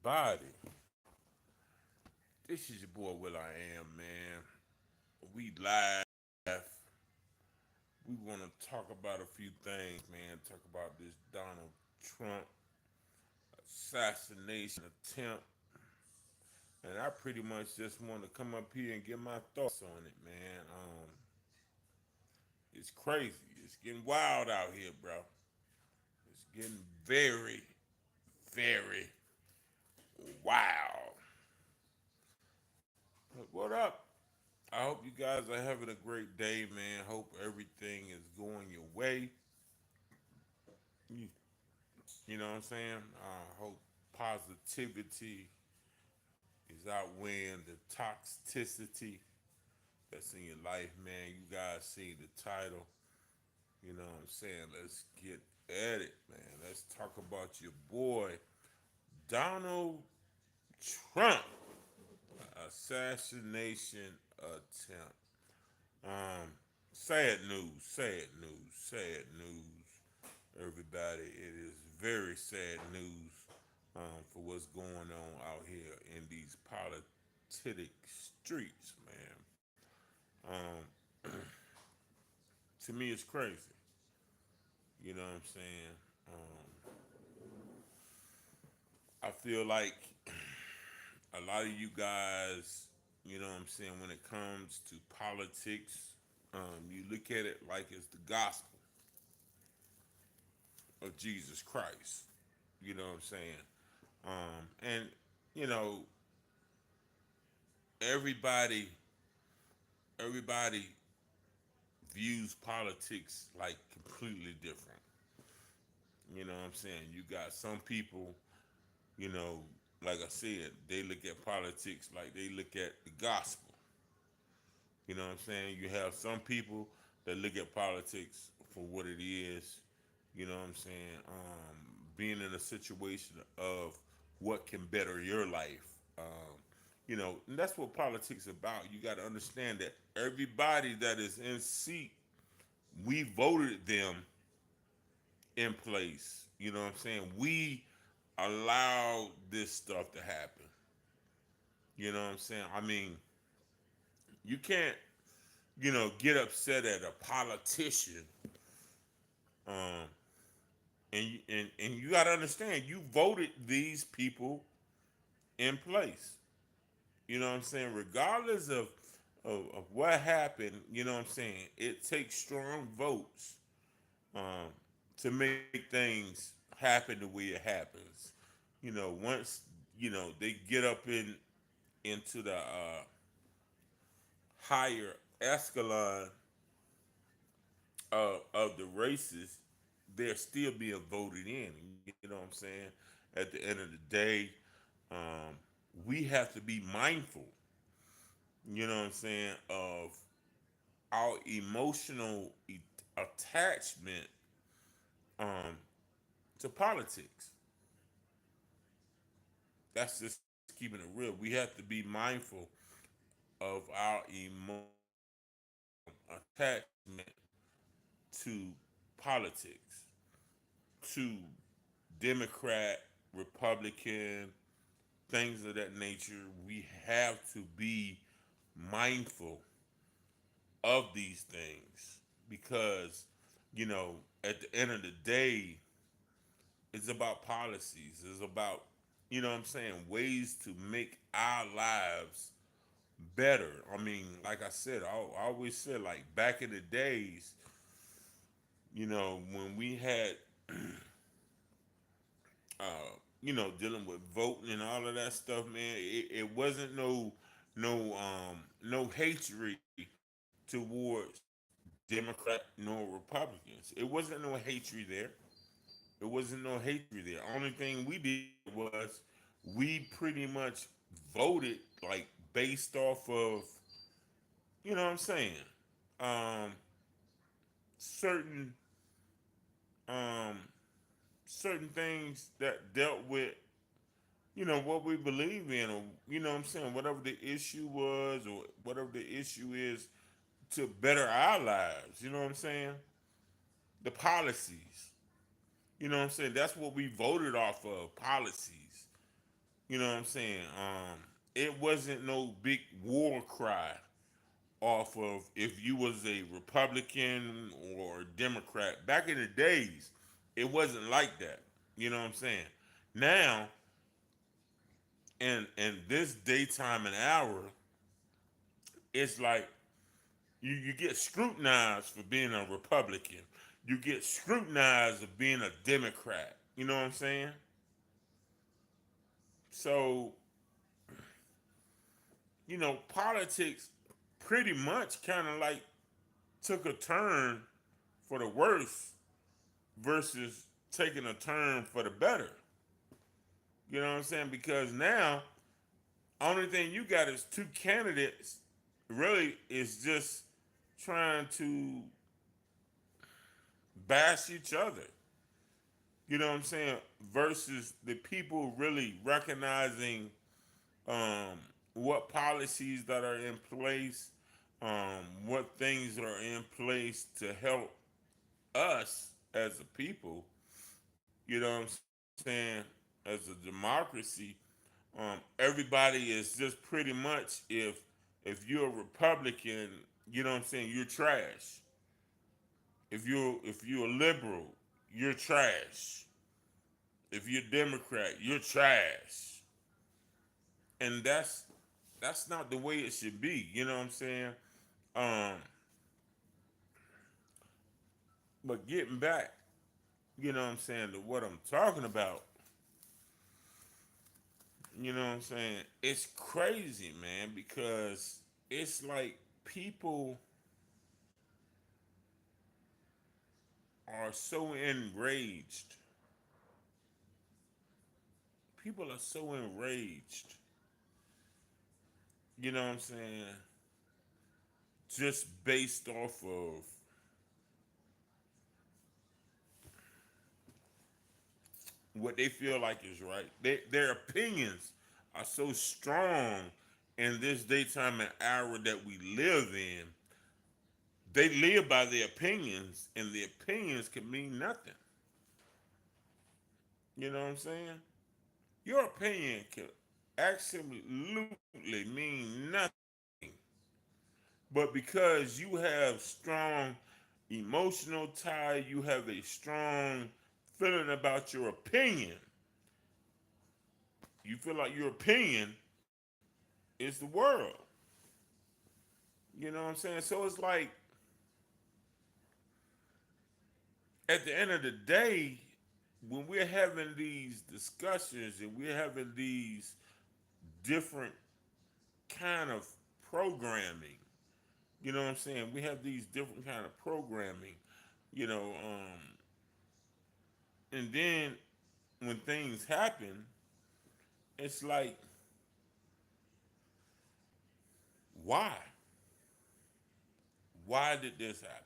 everybody. This is your boy Will-Iam, man. We live. We want to talk about a few things, man. Talk about this Donald Trump assassination attempt. And I pretty much just want to come up here and get my thoughts on it, man. It's crazy. It's getting wild out here, bro. It's getting very, very wild. But what up? I hope you guys are having a great day, man. Hope everything is going your way. You, you know what I'm saying? I hope positivity is outweighing the toxicity that's in your life, man. You guys see the title. You know what I'm saying? Let's get at it, man. Let's talk about your boy, Donald Trump. Assassination attempt. Um, sad news, sad news. Everybody, it is very sad news for what's going on out here in these politic streets, man. To me, it's crazy. You know what I'm saying? I feel like a lot of you guys, you know what I'm saying, when it comes to politics, you look at it like it's the gospel of Jesus Christ. You know what I'm saying? And you know, everybody everybody views politics like completely different. You know what I'm saying? You got some people, you know, like I said, they look at politics like they look at the gospel. You know what I'm saying? You have some people that look at politics for what it is. You know what I'm saying? Being in a situation of what can better your life. You know, and that's what politics is about. You got to understand that everybody that is in seat, we voted them in place. You know what I'm saying? We allowed this stuff to happen. You know what I'm saying? I mean, you can't, get upset at a politician. Um, and you got to understand, you voted these people in place. You know what I'm saying? Regardless of what happened, you know what I'm saying? It takes strong votes um, to make things happen the way it happens. Once they get up into the higher escalon of the races, they're still being voted in. You know what I'm saying? At the end of the day, um, we have to be mindful. You know what I'm saying? Of our emotional attachment um, to politics. That's just keeping it real. We have to be mindful of our attachment to politics, to Democrat, Republican, things of that nature. We have to be mindful of these things because, at the end of the day, it's about policies. It's about, what I'm saying, ways to make our lives better. I mean, like I said, I always said, like, back in the days, when we had, dealing with voting and all of that stuff, man, it wasn't no hatred towards Democrat nor Republicans. It wasn't no hatred there. It wasn't no hatred there. Only thing we did was we pretty much voted like based off of, you know what I'm saying, um, certain um, certain things that dealt with, what we believe in, or what I'm saying, whatever the issue was, or whatever the issue is to better our lives. You know what I'm saying? The policies. You know what I'm saying? That's what we voted off of, policies. You know what I'm saying? It wasn't no big war cry off of if you was a Republican or Democrat. Back in the days, it wasn't like that. You know what I'm saying? Now, in this daytime and hour, it's like you get scrutinized for being a Republican. You get scrutinized of being a Democrat. You know what I'm saying? So, politics pretty much kind of like took a turn for the worse versus taking a turn for the better. You know what I'm saying? Because now, only thing you got is two candidates. Really, is just trying to bash each other. You know what I'm saying? Versus the people really recognizing what policies that are in place, what things are in place to help us as a people. You know what I'm saying? As a democracy, everybody is just pretty much if you're a Republican, you know what I'm saying, you're trash. If you're a liberal, you're trash. If you're a Democrat, you're trash. And that's not the way it should be. You know what I'm saying? Um, but getting back, you know what I'm saying, to what I'm talking about, you know what I'm saying? It's crazy, man, because it's like people are so enraged. People are so enraged, you know what I'm saying? Just based off of what they feel like is right. Their opinions are so strong in this daytime and hour that we live in. They live by their opinions, and the opinions can mean nothing. You know what I'm saying? Your opinion can absolutely mean nothing. But because you have strong emotional tie, you have a strong feeling about your opinion, you feel like your opinion is the world. You know what I'm saying? So it's like at the end of the day, when we're having these discussions and we're having these different kind of programming, you know what I'm saying? We have these different kind of programming, you know, and then when things happen, it's like, why? Why did this happen?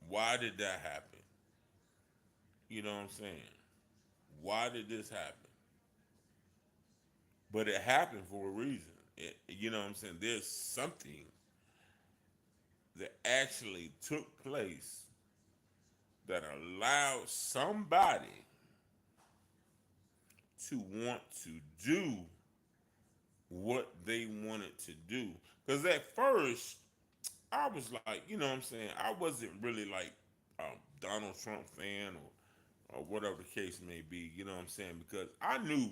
Why did that happen? You know what I'm saying? Why did this happen? But it happened for a reason. You know what I'm saying? There's something that actually took place that allowed somebody to want to do what they wanted to do. Because at first, I was like, you know what I'm saying? I wasn't really like a Donald Trump fan or whatever the case may be, you know what I'm saying? Because I knew,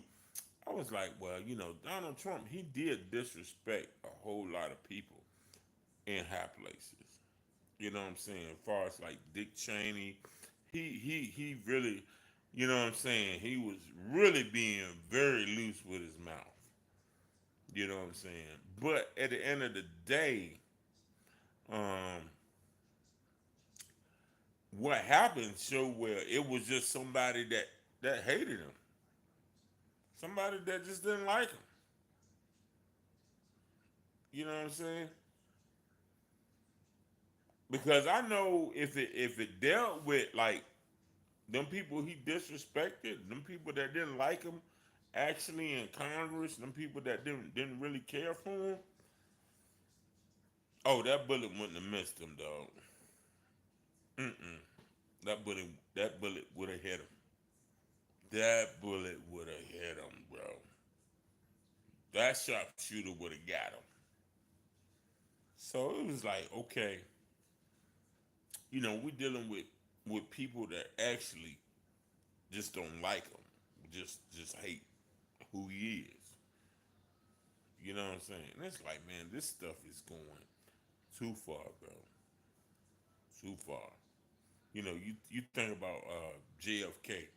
I was like, well, Donald Trump, he did disrespect a whole lot of people in high places. You know what I'm saying? As far as like Dick Cheney, he really, you know what I'm saying? He was really being very loose with his mouth. You know what I'm saying? But at the end of the day, um, what happened showed where it was just somebody that hated him, somebody that just didn't like him. You know what I'm saying? Because I know if it dealt with like them people he disrespected, them people that didn't like him, actually in Congress, them people that didn't really care for him. Oh, that bullet wouldn't have missed him, dog. Mm-mm. That bullet would have hit him. That bullet would have hit him, bro. that sharpshooter would have got him. So it was like, okay, we're dealing with people that actually just don't like him, just hate who he is. You know what I'm saying? And it's like, man, this stuff is going too far, bro. Too far. You think about JFK.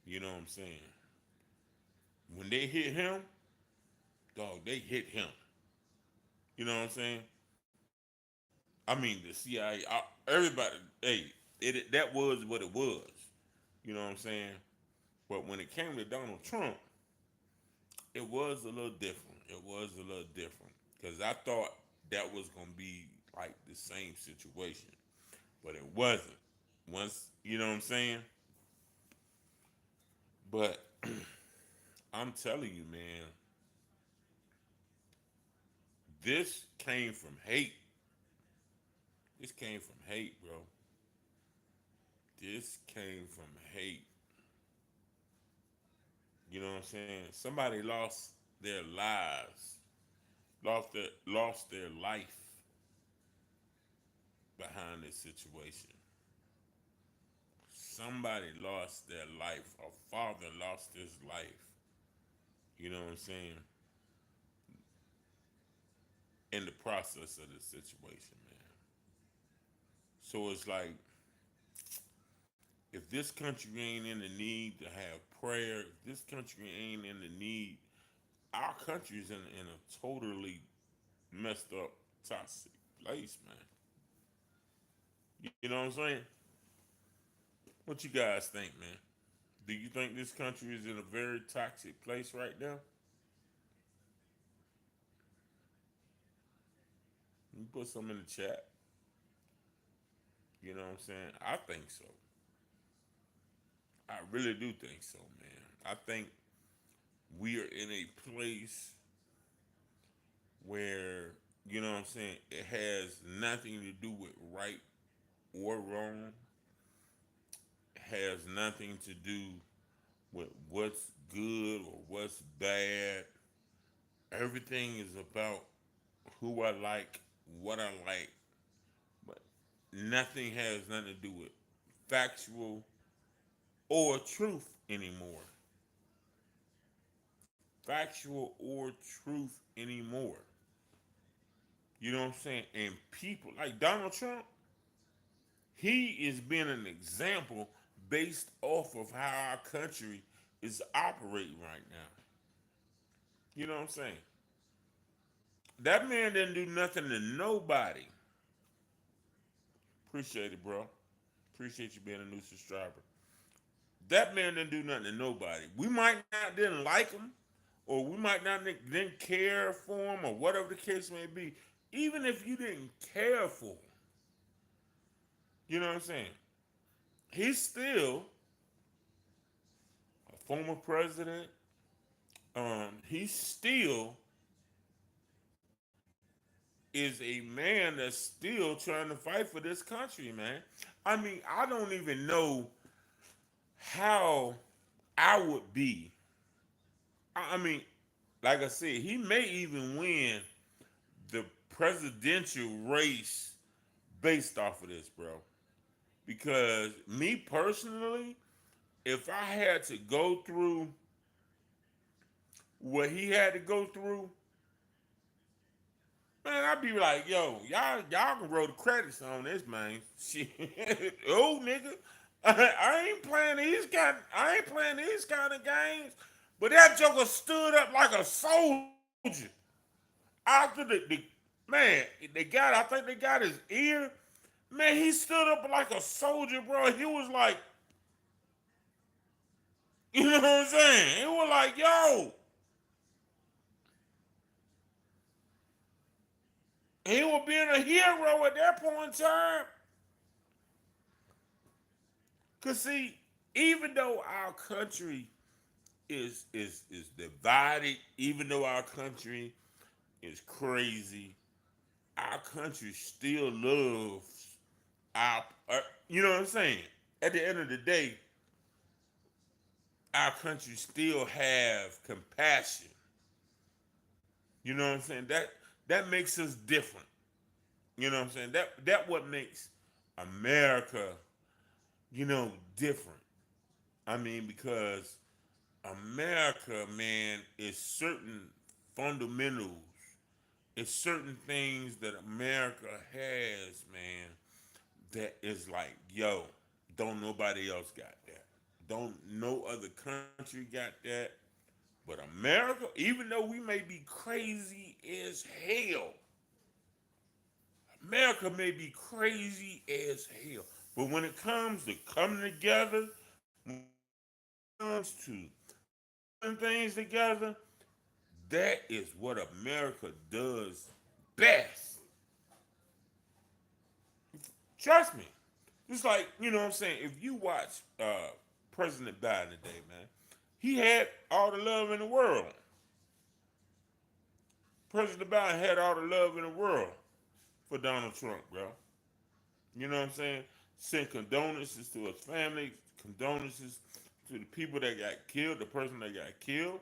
You know what I'm saying? When they hit him, dog, they hit him. You know what I'm saying? I mean, the CIA, everybody, hey, that was what it was. You know what I'm saying? But when it came to Donald Trump, it was a little different. It was a little different because I thought that was gonna be like the same situation, but it wasn't. Once you know what I'm saying. But I'm telling you, man, this came from hate. This came from hate, bro. This came from hate. You know what I'm saying? Somebody lost their lives, lost their life behind this situation. Somebody lost their life. A father lost his life. You know what I'm saying? In the process of this situation, man. So it's like, if this country ain't in the need to have prayer, if this country ain't in the need, our country's in a totally messed up, toxic place, man. You know what I'm saying? What you guys think, man? Do you think this country is in a very toxic place right now? You put some in the chat. You know what I'm saying? I think so. I really do think so, man. I think we are in a place where, you know what I'm saying, it has nothing to do with right or wrong. It has nothing to do with what's good or what's bad. Everything is about who I like, what I like, but nothing has nothing to do with factual or truth anymore. Factual or truth anymore. You know what I'm saying? And people like Donald Trump, he is being an example based off of how our country is operating right now. You know what I'm saying? That man didn't do nothing to nobody. Appreciate it, bro. Appreciate you being a new subscriber. That man didn't do nothing to nobody. We might not didn't like him, or we might not didn't care for him, or whatever the case may be. Even if you didn't care for him, you know what I'm saying? He's still a former president. He still is a man that's still trying to fight for this country, man. I mean, I don't even know how I would be. I mean, like I said, he may even win the presidential race based off of this, bro. Because me personally, if I had to go through what he had to go through, man, I'd be like, yo, y'all can roll the credits on this, man. Shit, oh nigga, I ain't playing these kind of games. But that Joker stood up like a soldier after the man. They got, I think they got his ear. Man, he stood up like a soldier, bro. He was like, you know what I'm saying? He was like, yo, he was being a hero at that point in time. Cause see, even though our country is divided, even though our country is crazy, our country still loves our, you know what I'm saying? At the end of the day, our country still have compassion You know what I'm saying? That makes us different. You know what I'm saying? That what makes America, different. I mean, because America, man, is certain fundamentals. It's certain things that America has, man, that is like, yo, don't nobody else got that. Don't no other country got that. But America, even though we may be crazy as hell, America may be crazy as hell. But when it comes to coming together, when it comes to putting things together, that is what America does best. Trust me. It's like, you know what I'm saying? If you watch President Biden today, man, he had all the love in the world. President Biden had all the love in the world for Donald Trump, bro. You know what I'm saying? Send condolences to his family, condolences to the people that got killed, the person that got killed.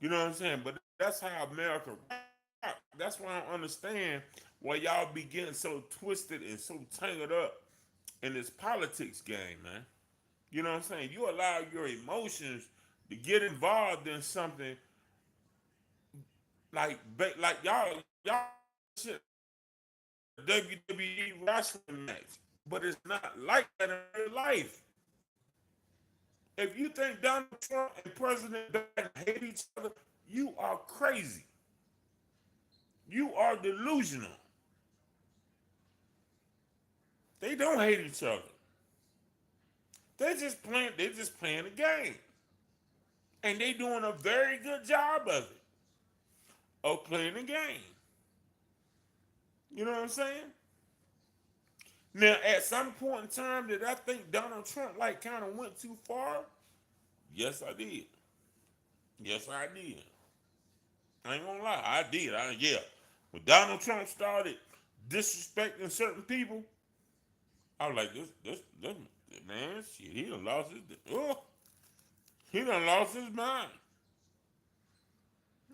You know what I'm saying? But that's how America rock. That's why I don't understand why y'all be getting so twisted and so tangled up in this politics game, man. You know what I'm saying? You allow your emotions to get involved in something like y'all shit a WWE wrestling match, but it's not like that in real life. If you think Donald Trump and President Biden hate each other, you are crazy. You are delusional. They don't hate each other. They're just playing the game. And they doing a very good job of playing the game. You know what I'm saying? Now, at some point in time, did I think Donald Trump like kind of went too far? Yes, I did. Yes, I did. I ain't gonna lie, I did. Yeah. When Donald Trump started disrespecting certain people, I was like, this man, shit, he done lost his mind.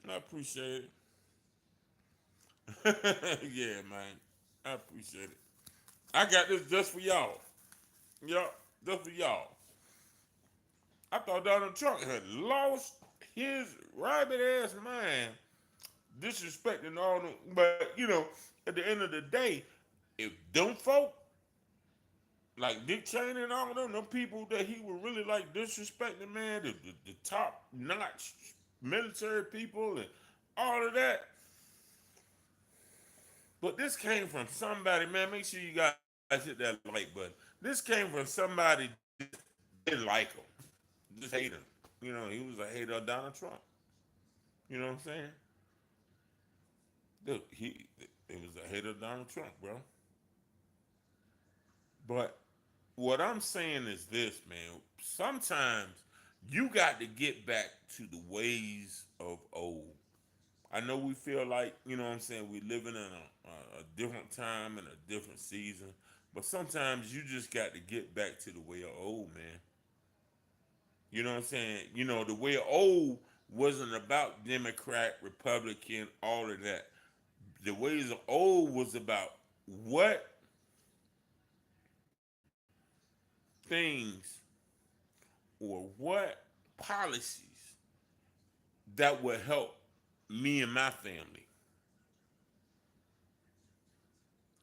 I appreciate it. Yeah, man, I appreciate it. I got this just for y'all. Yup, just for y'all. I thought Donald Trump had lost his rabbit ass mind disrespecting all them. But at the end of the day, if them folk like Dick Cheney and all them people that he would really like disrespecting, man, the top notch military people and all of that. But this came from somebody, man. Make sure you guys hit that like button. This came from somebody didn't like him, just hate him. He was a hater of Donald Trump. You know what I'm saying? Dude, he was a hater of Donald Trump, bro. But what I'm saying is this, man. Sometimes you got to get back to the ways of old. I know we feel like, what I'm saying, we living in a different time and a different season. But sometimes you just got to get back to the way of old, man. You know what I'm saying? The way of old wasn't about Democrat, Republican, all of that. The ways of old was about what things or what policies that would help me and my family.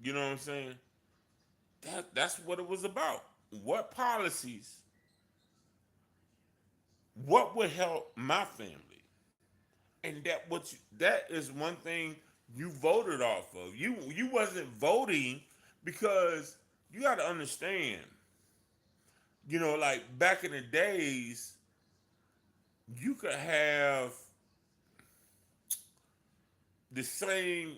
You know what I'm saying? That's what it was about. What policies, what would help my family? And that is one thing you voted off of. You wasn't voting because you got to understand, like back in the days, you could have the same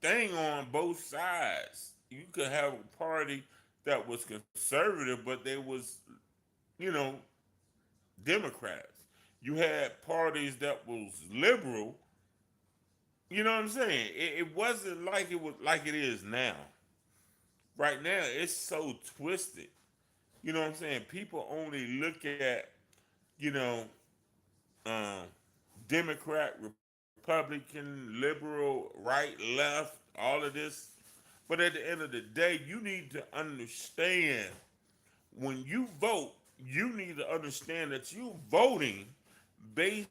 thing on both sides. You could have a party that was conservative, but they was, you know, Democrats. You had parties that was liberal. You know what I'm saying? It wasn't like it was like it is now. Right now, it's so twisted. You know what I'm saying? People only look at, you know, um, Democrat, Republican. Republican, liberal, right, left, all of this. But at the end of the day, you need to understand when you vote, you need to understand that you voting based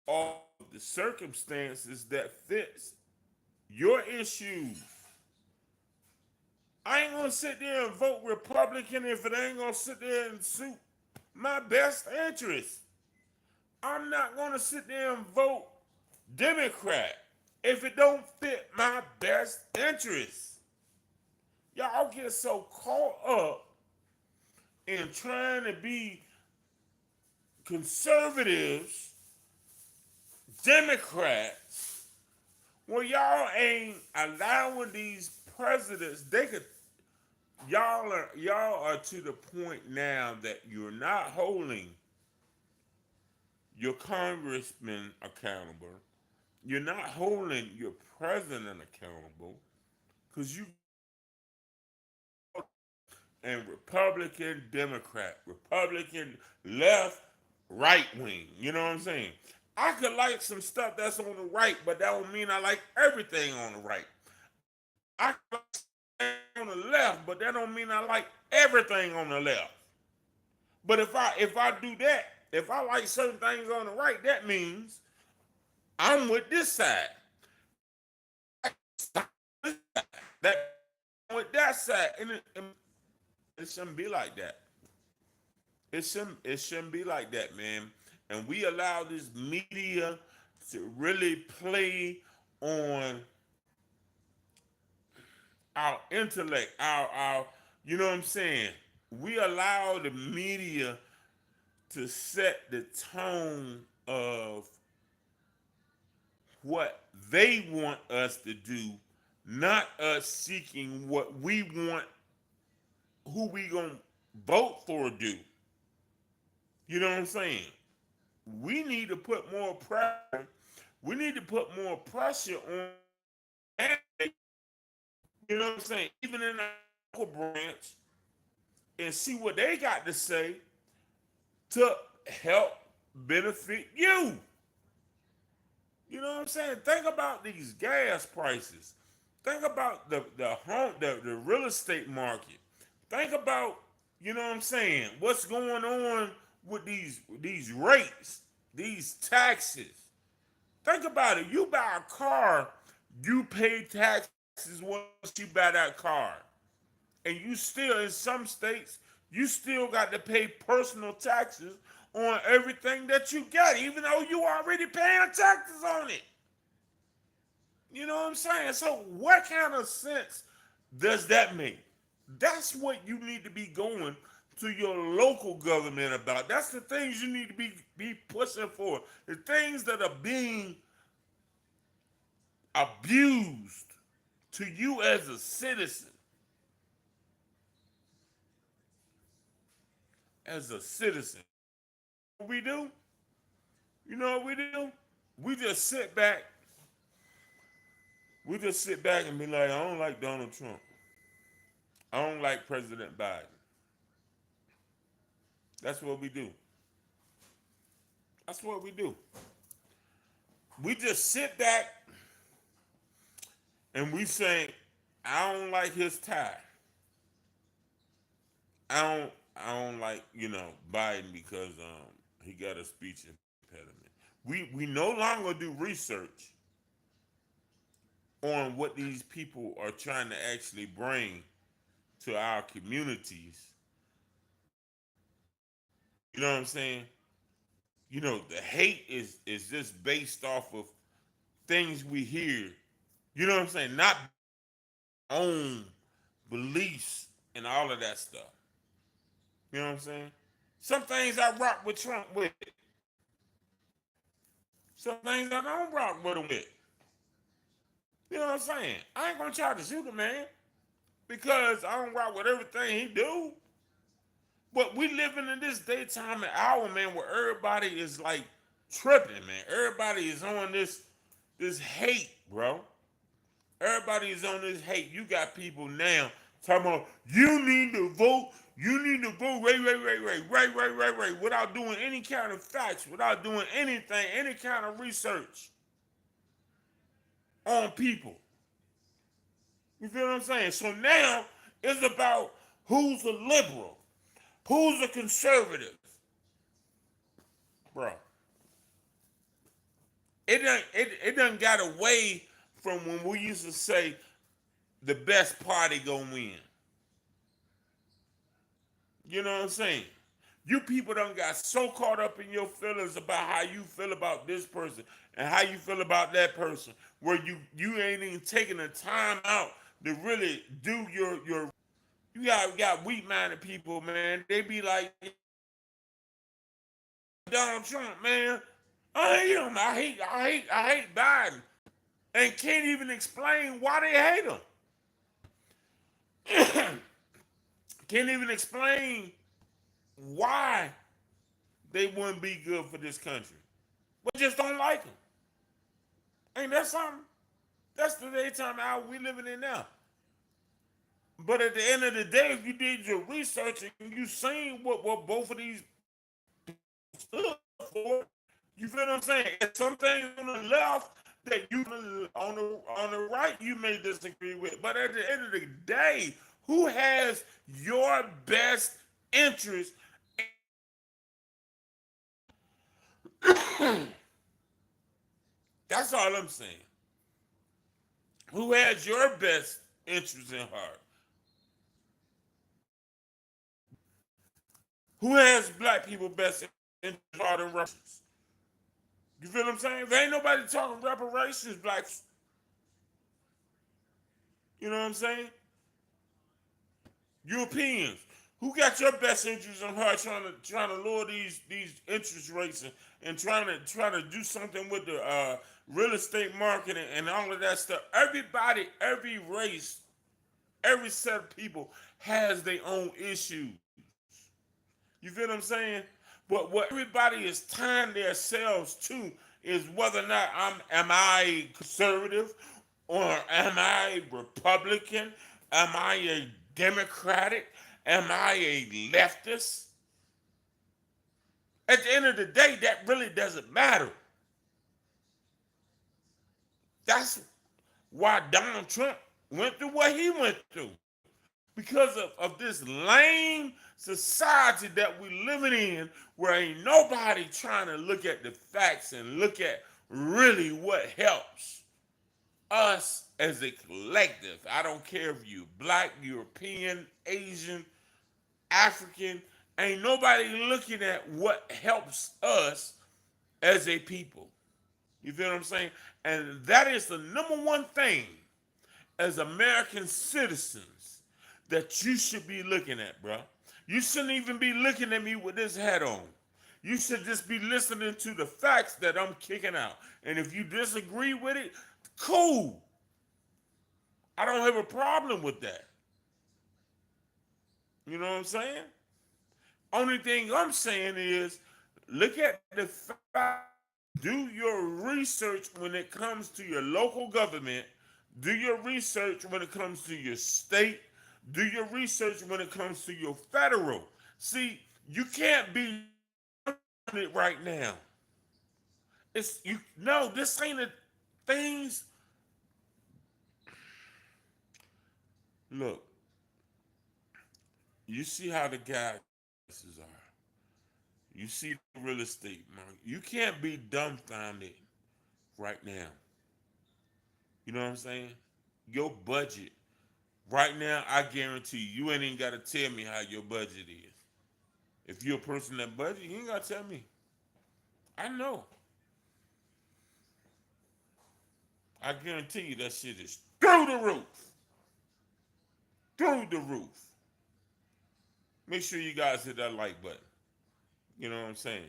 off of the circumstances that fits your issues. I ain't gonna sit there and vote Republican if it ain't gonna sit there and suit my best interest. I'm not gonna sit there and vote Democrat if it don't fit my best interest. Y'all get so caught up in trying to be conservatives, Democrats, well, y'all ain't allowing these presidents. They could. Y'all are to the point now that you're not holding your congressman accountable. You're not holding your president accountable because you and Republican, Democrat, Republican, left, right wing. You know what I'm saying? I could like some stuff that's on the right, but that don't mean I like everything on the right. I could like on the left, but that don't mean I like everything on the left. But if I do that, if I like certain things on the right, that means I'm with this side. That with that side, and it shouldn't be like that. It shouldn't be like that, man. And we allow this media to really play on our intellect, our you know what I'm saying? We allow the media to set the tone of what they want us to do, not us seeking what we want, who we gonna vote for do. You know what I'm saying? We need to put more pressure. We need to put more pressure on, you know what I'm saying, even in our local branch, and see what they got to say to help benefit you. You know what I'm saying? Think about these gas prices. Think about the real estate market. Think about, you know what I'm saying, what's going on with these rates, these taxes. Think about it. You buy a car, you pay taxes once you buy that car. And you still, in some states, you still got to pay personal taxes on everything that you get, even though you already paying taxes on it. You know what I'm saying? So what kind of sense does that make? That's what you need to be going to your local government about. That's the things you need to be pushing for. The things that are being abused to you as a citizen. As a citizen. What we do? You know what we do? We just sit back. We just sit back and be like, I don't like Donald Trump. I don't like President Biden. That's what we do. That's what we do. We just sit back and we say, I don't like his tie. I don't like, Biden because he got a speech impediment. We no longer do research on what these people are trying to actually bring to our communities. You know what I'm saying? The hate is just based off of things we hear. You know what I'm saying? Not own beliefs and all of that stuff. You know what I'm saying? Some things I rock with Trump with. Some things I don't rock with him with. You know what I'm saying? I ain't gonna try to shoot him, man, because I don't rock with everything he do. But we living in this daytime and hour, man, where everybody is like tripping, man. Everybody is on this hate, bro. Everybody is on this hate. You got people now talking about you need to vote. You need to vote right, without doing any kind of facts, without doing anything, any kind of research. on people. You feel what I'm saying? So now it's about who's a liberal, who's a conservative, bro. It done got away from when we used to say the best party gonna win. You know what I'm saying? You people done got so caught up in your feelings about how you feel about this person and how you feel about that person, where you ain't even taking the time out to really do your. You got weak minded people, man. They be like Donald Trump, man. I hate him. I hate Biden, and can't even explain why they hate him. Can't even explain why they wouldn't be good for this country, but just don't like them. Ain't that something? That's the daytime hour we living in now. But at the end of the day, if you did your research and you seen what both of these stood for, you feel what I'm saying? And some things on the left that you on the right you may disagree with. But at the end of the day, who has your best interest? That's all I'm saying. Who has your best interest in heart? Who has black people best interest in heart and reparations? You feel what I'm saying? If ain't nobody talking reparations, black, you know what I'm saying? Europeans, who got your best interest in heart, trying to lower these interest rates, and trying to do something with the real estate market, and all of that stuff. Everybody, every race, every set of people has their own issues. You feel what I'm saying? But what everybody is tying themselves to is whether or not am I conservative, or am I Republican? Am I a Democratic? Am I a leftist? At the end of the day, that really doesn't matter. That's why Donald Trump went through what he went through. Because of this lame society that we living in, where ain't nobody trying to look at the facts and look at really what helps us as a collective. I don't care if you black, European, Asian, African, ain't nobody looking at what helps us as a people. You feel what I'm saying? And that is the number one thing as American citizens that you should be looking at, bro. You shouldn't even be looking at me with this hat on. You should just be listening to the facts that I'm kicking out. And if you disagree with it, cool. I don't have a problem with that. You know what I'm saying? Only thing I'm saying is look at the fact. Do your research when it comes to your local government. Do your research when it comes to your state. Do your research when it comes to your federal. See, you can't be it right now. It's you. No, this ain't a things. Look, you see how the gas prices are. You see the real estate market. You can't be dumbfounded right now. You know what I'm saying? Your budget right now, I guarantee you ain't even got to tell me how your budget is. If you're a person that budget, you ain't got to tell me. I know. I guarantee you that shit is through the roof. Through the roof. Make sure you guys hit that like button. You know what I'm saying?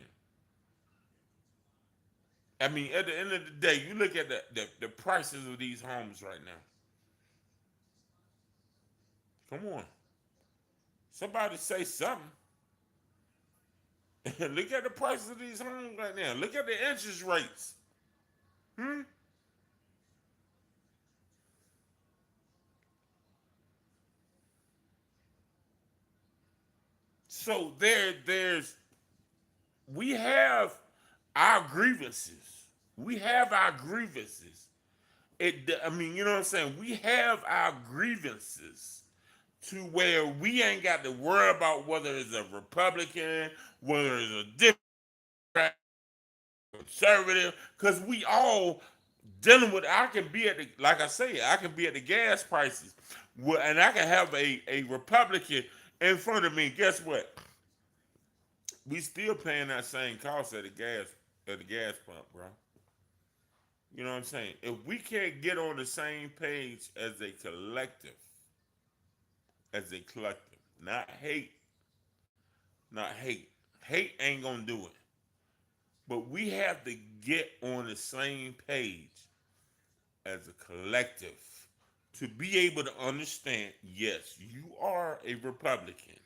I mean, at the end of the day, you look at the prices of these homes right now. Come on. Somebody say something. Look at the prices of these homes right now. Look at the interest rates. Hmm? So there's we have our grievances. We have our grievances. I mean, you know what I'm saying? We have our grievances to where we ain't got to worry about whether it's a Republican, whether it's a Democrat, conservative, because we all dealing with. I can be at the, like I say, I can be at the gas prices, and I can have a Republican in front of me. Guess what? We still paying that same cost at the gas pump, bro. You know what I'm saying? If we can't get on the same page as a collective, not hate. Hate ain't gonna do it. But we have to get on the same page as a collective to be able to understand, yes, you are a Republican.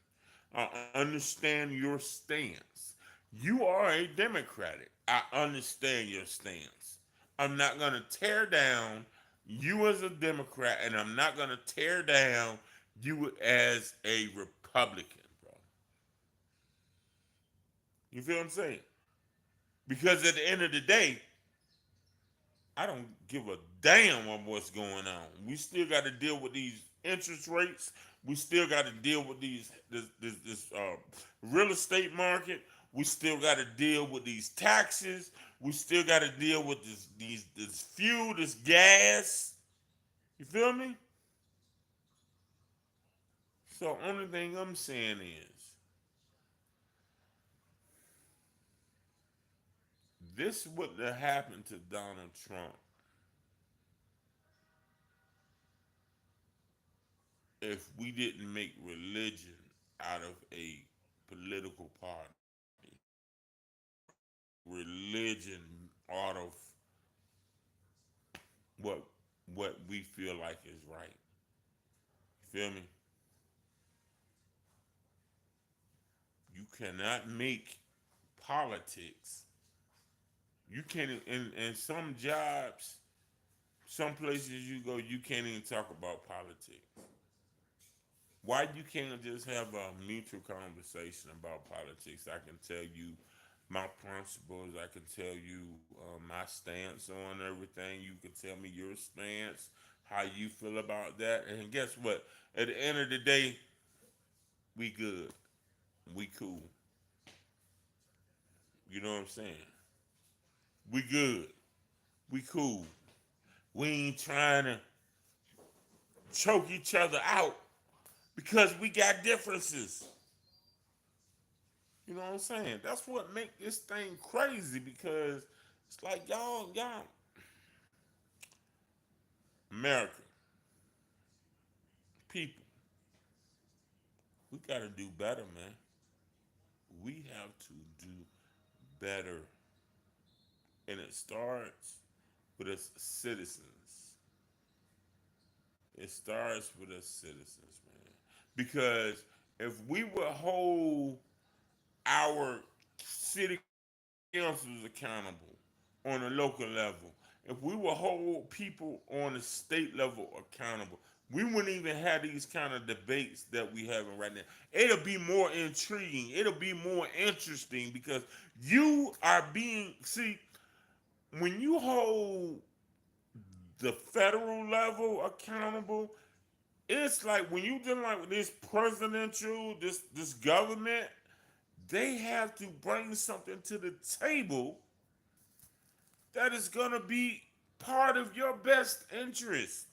I understand your stance. You are a Democratic. I understand your stance. I'm not going to tear down you as a Democrat, and I'm not going to tear down you as a Republican, bro. You feel what I'm saying? Because at the end of the day, I don't give a damn on what's going on. We still got to deal with these interest rates. We still got to deal with this real estate market. We still got to deal with these taxes. We still got to deal with this fuel, this gas. You feel me? So only thing I'm saying is this would have happened to Donald Trump if we didn't make religion out of a political party, religion out of what what we feel like is right. You feel me? You cannot make politics. You can't in some jobs, some places you go, you can't even talk about politics. Why you can't just have a mutual conversation about politics? I can tell you my principles. I can tell you my stance on everything. You can tell me your stance, how you feel about that. And guess what? At the end of the day, we good. We cool. You know what I'm saying? We good. We cool. We ain't trying to choke each other out because we got differences. You know what I'm saying? That's what make this thing crazy because it's like y'all, America, people, we gotta do better, man. We have to do better. And it starts with us citizens. It starts with us citizens, man. Because if we would hold our city councils accountable on a local level, if we would hold people on the state level accountable, we wouldn't even have these kind of debates that we having right now. It'll be more intriguing. It'll be more interesting because you are being see when you hold the federal level accountable. It's like when you dealing like with this presidential, this government, they have to bring something to the table that is gonna be part of your best interest.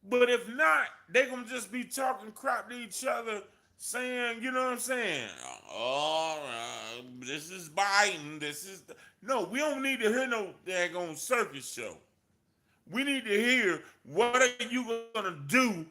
But if not, they gonna just be talking crap to each other, saying, you know what I'm saying? Oh, this is Biden. No. We don't need to hear no daggone circus show. We need to hear what are you gonna do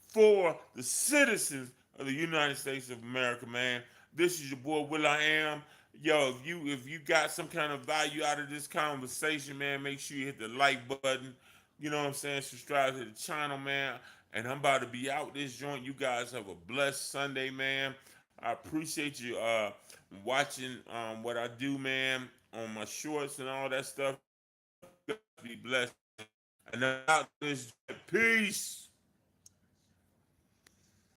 for the citizens of the United States of America, man. This is your boy Will.I.Am. Yo, if you got some kind of value out of this conversation, man, make sure you hit the like button. You know what I'm saying? Subscribe to the channel, man. And I'm about to be out this joint. You guys have a blessed Sunday, man. I appreciate you watching what I do, man, on my shorts and all that stuff. You guys be blessed. And out this peace.